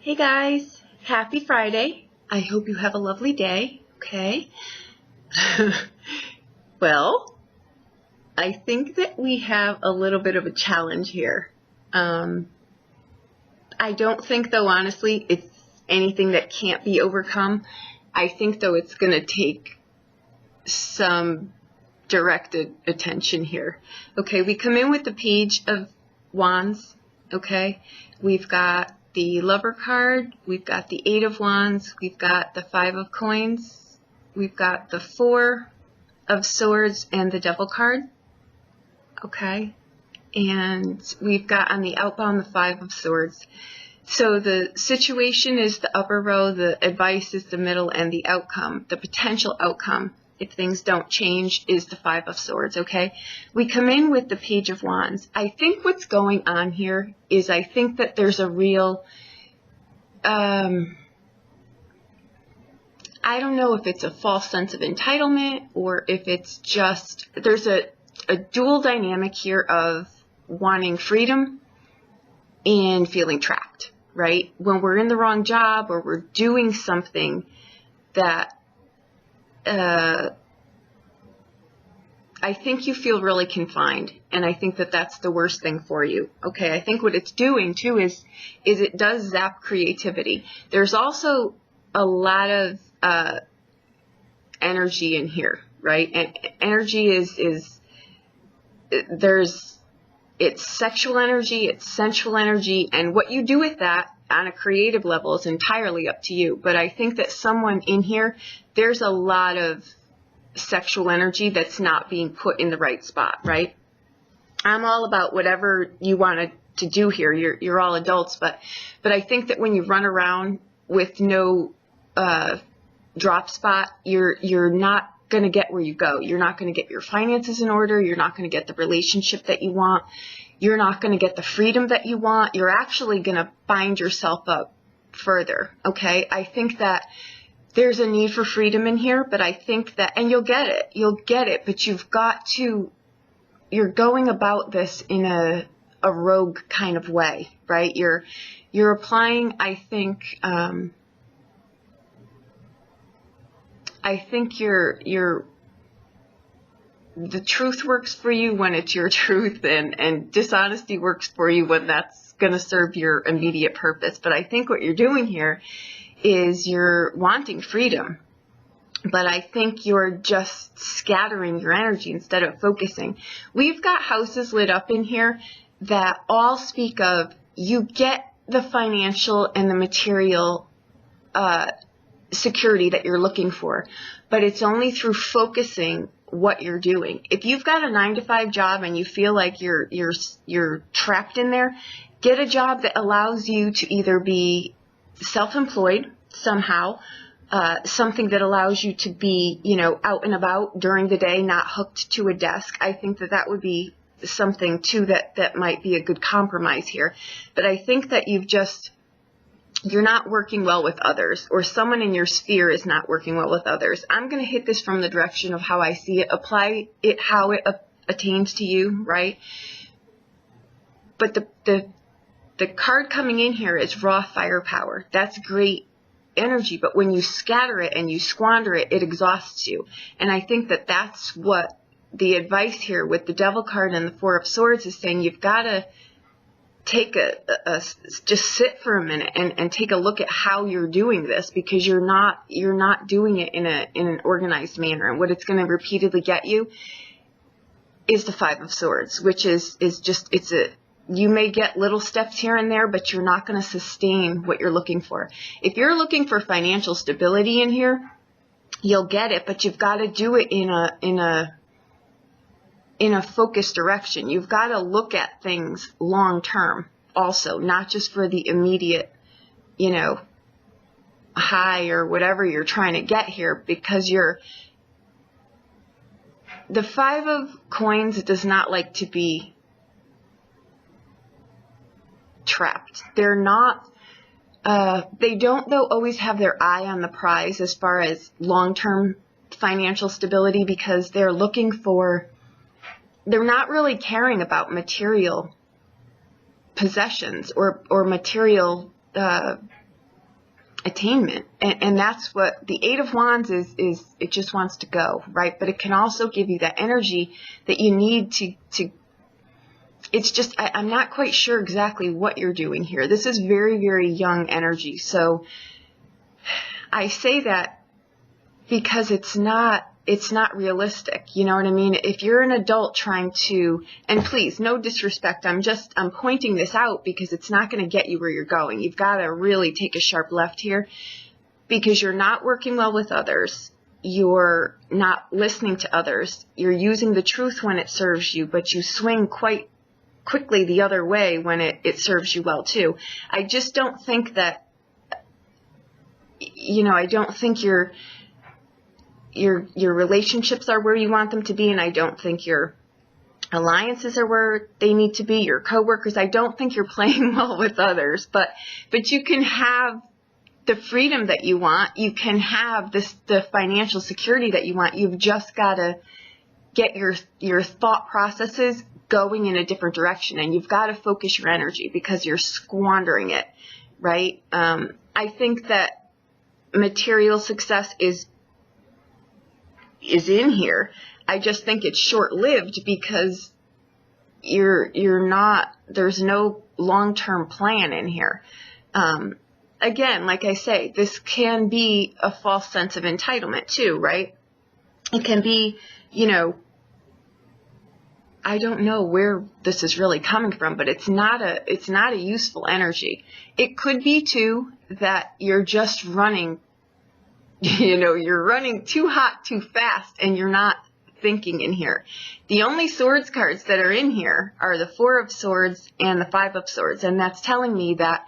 Hey guys, happy Friday. I hope you have a lovely day, okay? Well, I think that we have a little bit of a challenge here. I don't think, though, honestly, it's anything that can't be overcome. I think, though, it's going to take some directed attention here. Okay, we come in with the Page of Wands, okay? We've got the Lover card, we've got the Eight of Wands, we've got the Five of Coins, we've got the Four of Swords and the Devil card, okay? And we've got on the outbound the Five of Swords. So the situation is the upper row, the advice is the middle, and the outcome, the potential outcome, if things don't change, is the Five of Swords, okay? We come in with the Page of Wands. I think what's going on here is I think that there's a real, I don't know if it's a false sense of entitlement or if it's just, there's a dual dynamic here of wanting freedom and feeling trapped, right? When we're in the wrong job or we're doing something that I think you feel really confined, and I think that that's the worst thing for you. Okay, I think what it's doing too is it does zap creativity. There's also a lot of energy in here, right? And energy it's sexual energy, it's sensual energy, and what you do with that on a creative level is entirely up to you. But I think that someone in here, there's a lot of sexual energy that's not being put in the right spot, right? I'm all about whatever you want to do here. You're all adults, but I think that when you run around with no drop spot, you're not going to get where you go. You're not going to get your finances in order. You're not going to get the relationship that you want. You're not going to get the freedom that you want. You're actually going to bind yourself up further, okay? I think that there's a need for freedom in here, but I think that, and you'll get it, but you're going about this in a rogue kind of way, right? You're applying, I think the truth works for you when it's your truth, and dishonesty works for you when that's going to serve your immediate purpose. But I think what you're doing here is you're wanting freedom, but I think you're just scattering your energy instead of focusing. We've got houses lit up in here that all speak of you get the financial and the material security that you're looking for, but it's only through focusing what you're doing. If you've got a 9-to-5 job and you feel like you're trapped in there, get a job that allows you to either be self-employed somehow, something that allows you to be, out and about during the day, not hooked to a desk. I think that would be something too that might be a good compromise here. But I think that you're not working well with others, or someone in your sphere is not working well with others. I'm going to hit this from the direction of how I see it, apply it how it attains to you, right? But the card coming in here is raw firepower. That's great energy, but when you scatter it and you squander it, it exhausts you. And I think that that's what the advice here with the Devil card and the Four of Swords is saying. You've got to take just sit for a minute and take a look at how you're doing this, because you're not doing it in an organized manner. And what it's going to repeatedly get you is the Five of Swords, which is just, you may get little steps here and there, but you're not going to sustain what you're looking for. If you're looking for financial stability in here, you'll get it, but you've got to do it in a focused direction. You've got to look at things long term also, not just for the immediate, high or whatever you're trying to get here, because the Five of Coins does not like to be trapped. They're not, they don't though always have their eye on the prize as far as long-term financial stability, because they're not really caring about material possessions or material attainment. And that's what the Eight of Wands is it just wants to go, right? But it can also give you that energy that you need to it's just, I'm not quite sure exactly what you're doing here. This is very, very young energy. So I say that because it's not realistic. You know what I mean? If you're an adult trying to, and please, no disrespect, I'm pointing this out because it's not going to get you where you're going. You've got to really take a sharp left here because you're not working well with others. You're not listening to others. You're using the truth when it serves you, but you swing quite quickly the other way when it serves you well too. I just don't think that, you know, I don't think your relationships are where you want them to be, and I don't think your alliances are where they need to be, your coworkers. I don't think you're playing well with others, but you can have the freedom that you want. You can have the financial security that you want. You've just got to get your thought processes going in a different direction, and you've got to focus your energy because you're squandering it, right? I think that material success is in here. I just think it's short-lived because you're not, there's no long-term plan in here. Again, like I say, this can be a false sense of entitlement too, right? It can be, you know, I don't know where this is really coming from, but it's not a useful energy. It could be too that you're just running, you know, you're running too hot, too fast, and you're not thinking in here. The only swords cards that are in here are the Four of Swords and the Five of Swords, and that's telling me that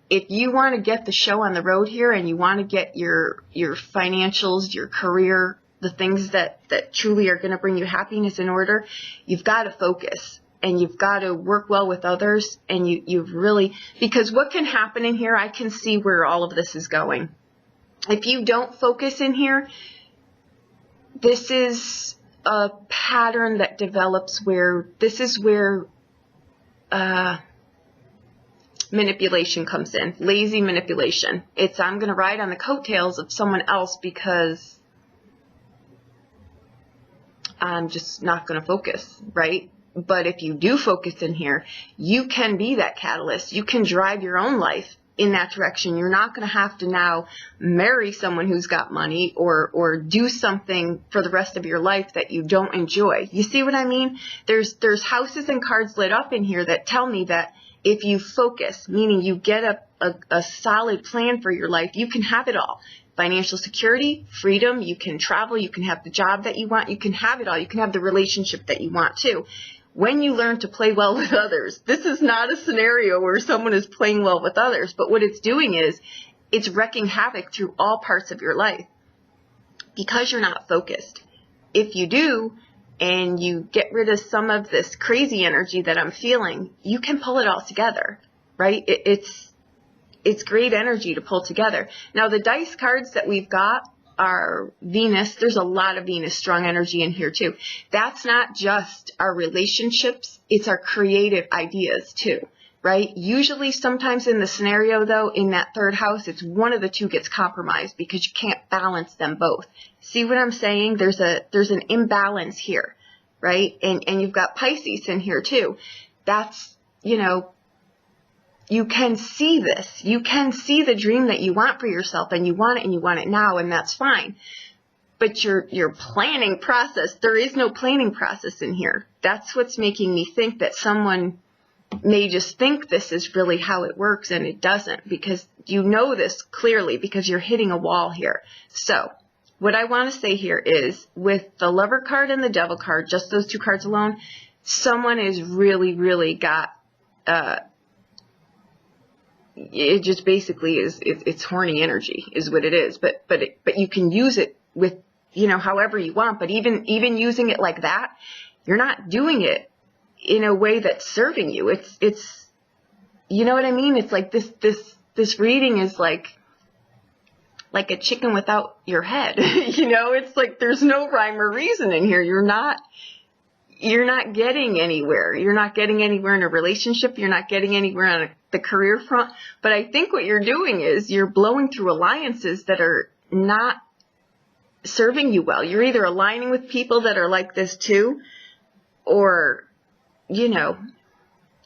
if you want to get the show on the road here and you want to get your financials, your career, the things that truly are going to bring you happiness in order, you've got to focus and you've got to work well with others. And you've really, because what can happen in here, I can see where all of this is going. If you don't focus in here, this is a pattern that develops where this is where manipulation comes in, lazy manipulation. It's, I'm going to ride on the coattails of someone else because I'm just not going to focus, right? But if you do focus in here, you can be that catalyst. You can drive your own life in that direction. You're not going to have to now marry someone who's got money or do something for the rest of your life that you don't enjoy. You see what I mean? There's houses and cards lit up in here that tell me that if you focus, meaning you get a solid plan for your life, you can have it all. Financial security, freedom, you can travel, you can have the job that you want, you can have it all. You can have the relationship that you want too. When you learn to play well with others, this is not a scenario where someone is playing well with others, but what it's doing is it's wrecking havoc through all parts of your life because you're not focused. If you do, and you get rid of some of this crazy energy that I'm feeling, you can pull it all together, right? It's great energy to pull together. Now, the dice cards that we've got are Venus. There's a lot of Venus strong energy in here too. That's not just our relationships, it's our creative ideas too, right? Usually sometimes in the scenario though, in that third house, it's one of the two gets compromised because you can't balance them both. See what I'm saying? There's an imbalance here, right? And you've got Pisces in here too. That's, you know, you can see this. You can see the dream that you want for yourself, and you want it now, and that's fine. But your planning process, there is no planning process in here. That's what's making me think that someone may just think this is really how it works, and it doesn't, because you know this clearly because you're hitting a wall here. So what I want to say here is with the Lover card and the Devil card, just those two cards alone, someone is really, really got it just basically is, it's horny energy is what it is. But you can use it with, you know, however you want. But even using it like that, you're not doing it in a way that's serving you. It's, you know what I mean? It's like this reading is like a chicken without your head. You know, it's like there's no rhyme or reason in here. You're not you're not getting anywhere. You're not getting anywhere in a relationship. You're not getting anywhere on the career front. But I think what you're doing is you're blowing through alliances that are not serving you well. You're either aligning with people that are like this too, or, you know,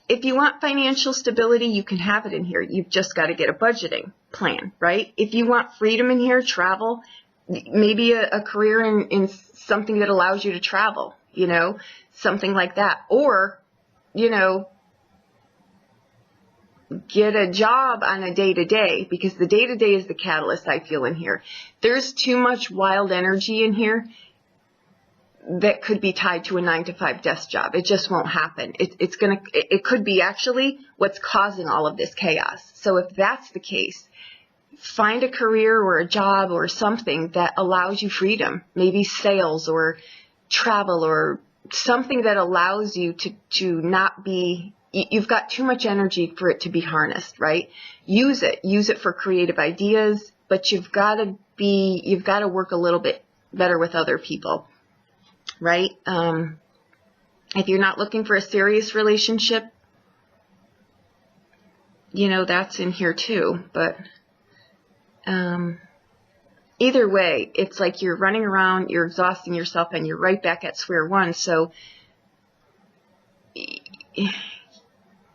if you want financial stability, you can have it in here. You've just got to get a budgeting plan, right? If you want freedom in here, travel, maybe a career in something that allows you to travel, you know, something like that. Or, you know, get a job on a day-to-day, because the day-to-day is the catalyst I feel in here. There's too much wild energy in here that could be tied to a 9-to-5 desk job. It just won't happen. It could be actually what's causing all of this chaos. So if that's the case, find a career or a job or something that allows you freedom, maybe sales or travel or something that allows you to not be, you've got too much energy for it to be harnessed, right? Use it for creative ideas, but you've got to work a little bit better with other people. Right? If you're not looking for a serious relationship, you know, that's in here too. But either way, it's like you're running around, you're exhausting yourself, and you're right back at square one. So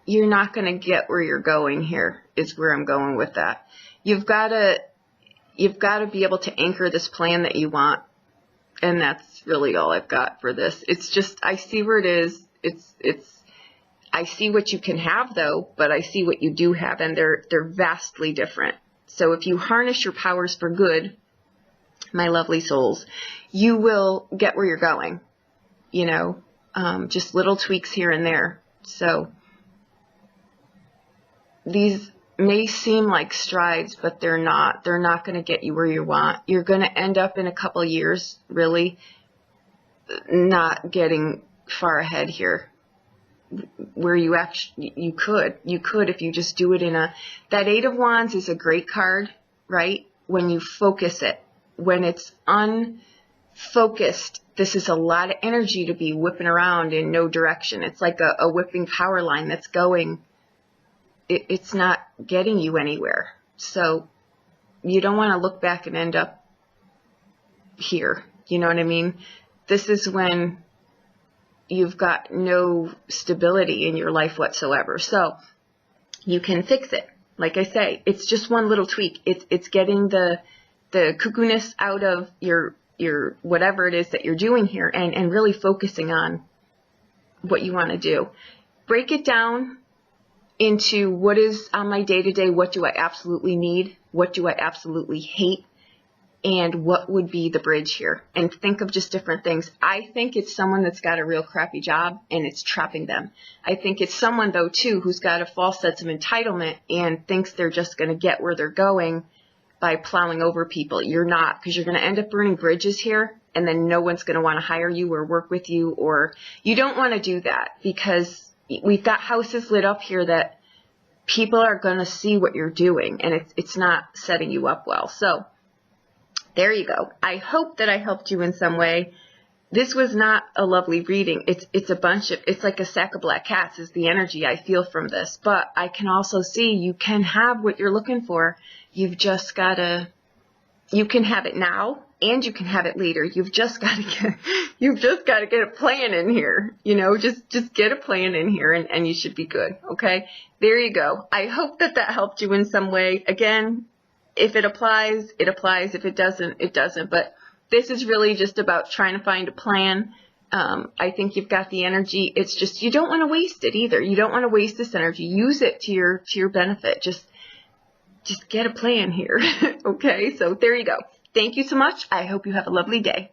you're not going to get where you're going here, is where I'm going with that. You've got to be able to anchor this plan that you want. And that's really all I've got for this. It's just, I see where it is. I see what you can have though, but I see what you do have, and they're vastly different. So if you harness your powers for good, my lovely souls, you will get where you're going, you know, just little tweaks here and there. So these may seem like strides, but they're not. They're not going to get you where you want. You're going to end up in a couple of years really not getting far ahead here, where you could if you just do it in a, that 8 of Wands is a great card, right? When you focus it. When it's unfocused, this is a lot of energy to be whipping around in no direction. It's like a whipping power line that's going, it's not getting you anywhere. So you don't want to look back and end up here. You know what I mean? This is when you've got no stability in your life whatsoever. So you can fix it. Like I say, it's just one little tweak. It's getting the cuckoo-ness out of your whatever it is that you're doing here, and really focusing on what you want to do. Break it down into what is on my day-to-day, what do I absolutely need, what do I absolutely hate, and what would be the bridge here. And think of just different things. I think it's someone that's got a real crappy job and it's trapping them. I think it's someone, though, too, who's got a false sense of entitlement and thinks they're just going to get where they're going by plowing over people. You're not, because you're going to end up burning bridges here, and then no one's going to want to hire you or work with you, or you don't want to do that, because we've got houses lit up here that people are going to see what you're doing, and it's not setting you up well. So there you go. I hope that I helped you in some way. This was not a lovely reading. It's a bunch of, it's like a sack of black cats is the energy I feel from this. But I can also see you can have what you're looking for. You've just got to, you can have it now and you can have it later. You've just got to get a plan in here. You know, just get a plan in here, and you should be good. Okay. There you go. I hope that helped you in some way. Again, if it applies, it applies. If it doesn't, it doesn't. But this is really just about trying to find a plan. I think you've got the energy. It's just, you don't want to waste it either. You don't want to waste this energy. Use it to your benefit. Just get a plan here. Okay. So there you go. Thank you so much. I hope you have a lovely day.